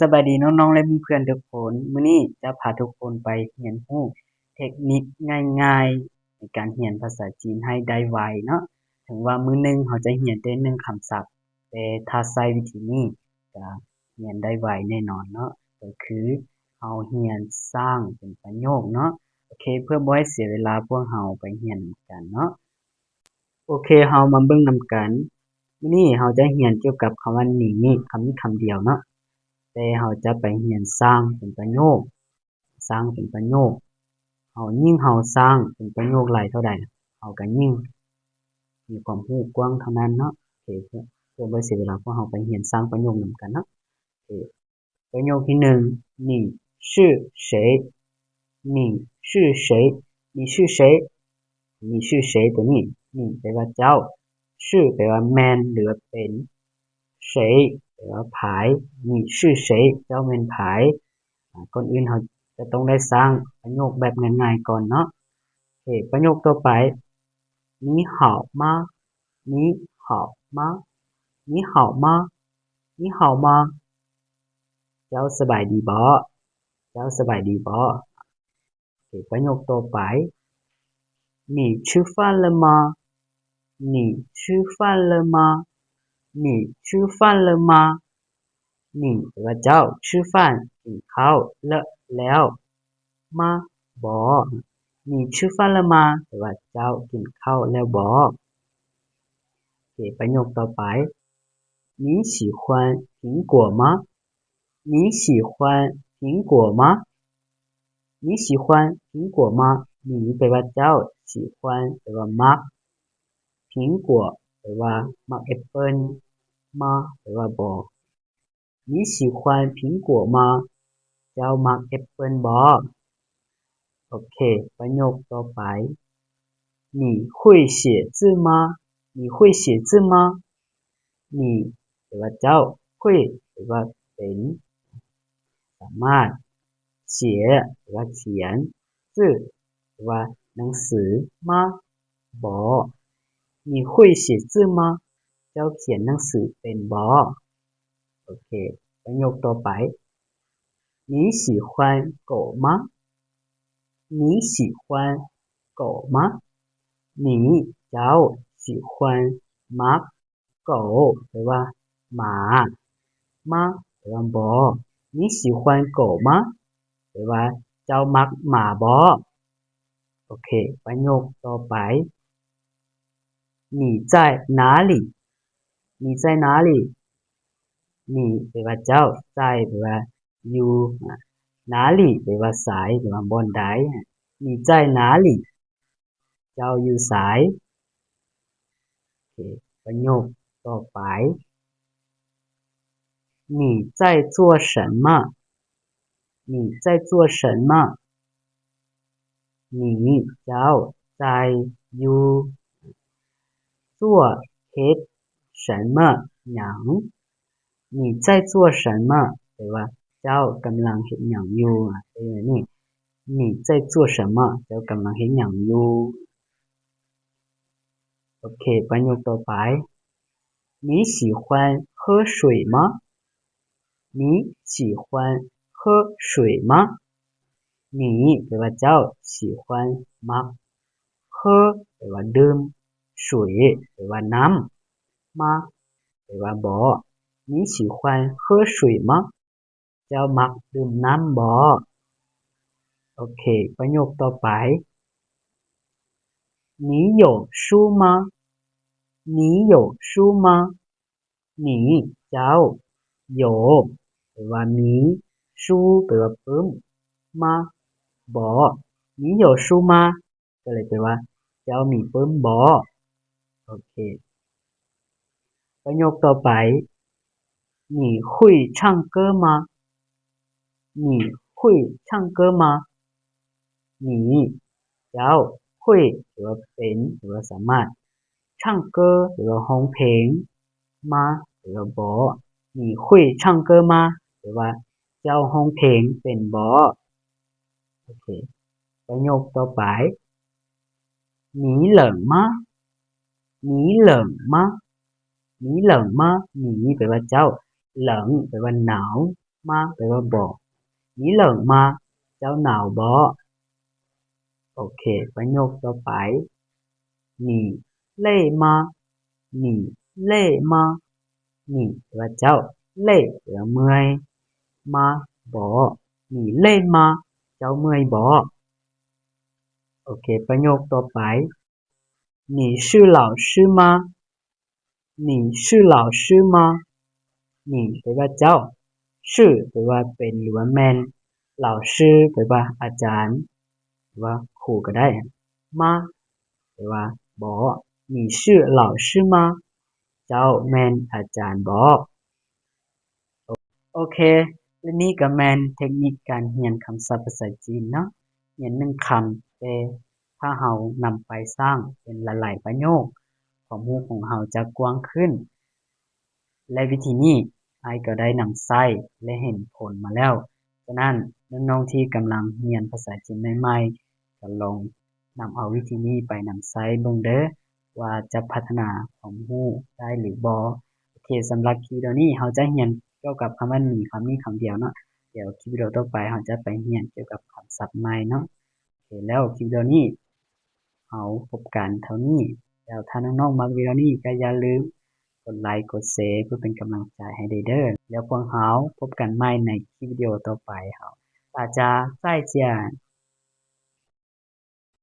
สบายดีน้องๆและเพื่อนๆทุกคนมื้อนี้จะพาทุกคนไปเรียนรู้เทคนิคง่ายๆในการเรียนภาษาจีนให้ได้ไวเนาะถึงว่ามื้อหนึ่งเราจะเรียนได้1คำศัพท์แต่ถ้าใช้วิธีนี้จะเรียนได้ไวแน่นอนเนาะก็คือเราเรียนสร้างเป็นประโยคเนาะเพื่อบ่ให้เสียเวลาพวกเราไปเรียนกันเนาะเรามาเบิ่งนำกันมื้อนี้เราจะเรียนเกี่ยวกับคำว่านี่คำนี้คำเดียวเนาะ แต่เราจะไปเรียนสร้างเป็นประโยคสร้างเป็นประโยคยิ่งเราสร้างเป็นประโยคหลายเท่าใดเราก็ยิ่งมีความรู้กว้างเท่านั้นเนาะเพื่อบ่เสียเวลาพวกเราไปเรียนสร้างประโยคนำกันเนาะประโยคที่1你是谁你是谁你是谁你是谁ตัวนี้นี่แปลว่าเจ้าชื่อแปลว่าแมนหรือว่าเป็น谁แปลว่าไผ你是谁เจ้าเป็นไผก่อนอื่นเราจะต้องได้สร้างประโยคแบบง่ายๆก่อนเนาะประโยคต่อไป你好吗你好吗你好吗你好吗เจ้าสบายดีบ่เจ้าสบายดีบ่ประโยคต่อไป你吃饭了吗你吃饭了吗你吃饭了吗นี่แปลว่าเจ้า吃饭กินข้าวแล้วมาบ่你吃饭了吗แปลว่าเจ้ากินข้าวแล้วบ่ประโยคต่อไป你喜欢苹果吗你喜欢苹果吗你喜欢苹果吗你แปลว่าเจ้า喜欢แปลว่ามัก苹果แปลว่ามักแอปเปิ้ลมาแปลว่าบ่你喜欢苹果吗เจ้ามักแอปเปิ้ลบ่ประโยคต่อไป你会写字吗你会写字吗你แปลว่าเจ้า会แปลว่าเป็นสามารถเขียนแปลว่าเขียน字แปลว่าหนังสือมาบ่你会写字吗เจ้าเขียนหนังสือเป็นบ่ประโยคต่อไป你喜欢狗吗你喜欢狗吗你เจ้า喜欢มัก狗แปลว่าหมามาแปลว่าบ่你喜欢狗吗แปลว่าเจ้ามักหมาบ่ประโยคต่อไป你在哪里你在哪里นี่แปลว่าเจ้า在แปลว่าอยู่哪里แปลว่าไสแปลว่าบ่อนใด你在哪里เจ้าอยู่ไสประโยคต่อไป你在做什么你在做什么你เจ้า在อยู่做เฮ็ด什么หยัง你在做什么แปลว่าเจ้ากำลังเฮ็ดหยังอยู่นี่你在做什么เจ้ากำลังเฮ็ดหยังอยู่ประโยคต่อไป你喜欢喝水吗你喜欢喝水吗你แปลว่าเจ้า喜欢มัก喝แปลว่าดื่ม水แปลว่าน้ำมาแปลว่าบ่你喜欢喝水吗เจ้ามักดื่มน้ำบ่ประโยคต่อไป你有书吗你有书吗你เจ้า有แปลว่ามี书แปลว่าปึ้มมาบ่你有书吗ก็เลยแปลว่าเจ้ามีปึ้มบ่ประโยคต่อไป你会唱歌吗你会唱歌吗你เจ้า会หรือว่าเป็นหรือว่าสามารถ唱歌หรือว่าร้องเพลงมาหรือว่าบ่你会唱歌吗หรือว่าเจ้าร้องเพลงเป็นบ่ประโยคต่อไป你冷吗你冷吗你冷吗你แปลว่าเจ้าเหลิงแปลว่าหนาว มาแปลว่าบ่นี่เหลิงมาเจ้าหนาวบ่โอเคประโยคต่อไป你累吗你累吗你แปลว่าเจ้าเล่แปลว่าเมื่อยมาบ่你累吗เจ้าเมื่อยบ่โอเคประโยคต่อไป你是老师吗你是老师吗你แปลว่าเจ้าชื่อแปลว่าเป็นหรือว่าแม่นเหล่าชื่อแปลว่าอาจารย์หรือว่าครูก็ได้มาแปลว่าบ่你是老师吗เจ้าแม่นอาจารย์บ่โอเคและนี่ก็แม่นเทคนิคการเรียนคำศัพท์ภาษาจีนเนาะเรียนหนึ่งคำแต่ถ้าเรานำไปสร้างเป็นหลายๆประโยคความรู้ของเราจะกว้างขึ้น และวิธีนี้อ้ายก็ได้นำใช้และเห็นผลมาแล้ว ฉะนั้นน้องๆที่กำลังเรียนภาษาจีนใหม่ๆก็ลองนำเอาวิธีนี้ไปนำใช้เบิ่งเด้อว่าจะพัฒนาความรู้ได้หรือบ่โอเคสำหรับคลิปวิดีโอนี้เราจะเรียนเกี่ยวกับคำว่าหนีคำนี้คำเดียวเนาะเดี๋ยวคลิปวิดีโอต่อไปเราจะไปเรียนเกี่ยวกับคำศัพท์ใหม่เนาะโอเคแล้วคลิปวิดีโอนี้เราพบกันเท่านี้แล้วถ้าน้องๆมักวิดีโอนี้ก็อย่าลืมกดไลค์กดแชร์เพื่อเป็นกำลังใจให้เด้อแล้วพวกเราพบกันใหม่ในคลิปวิดีโอต่อไปครับ大家再见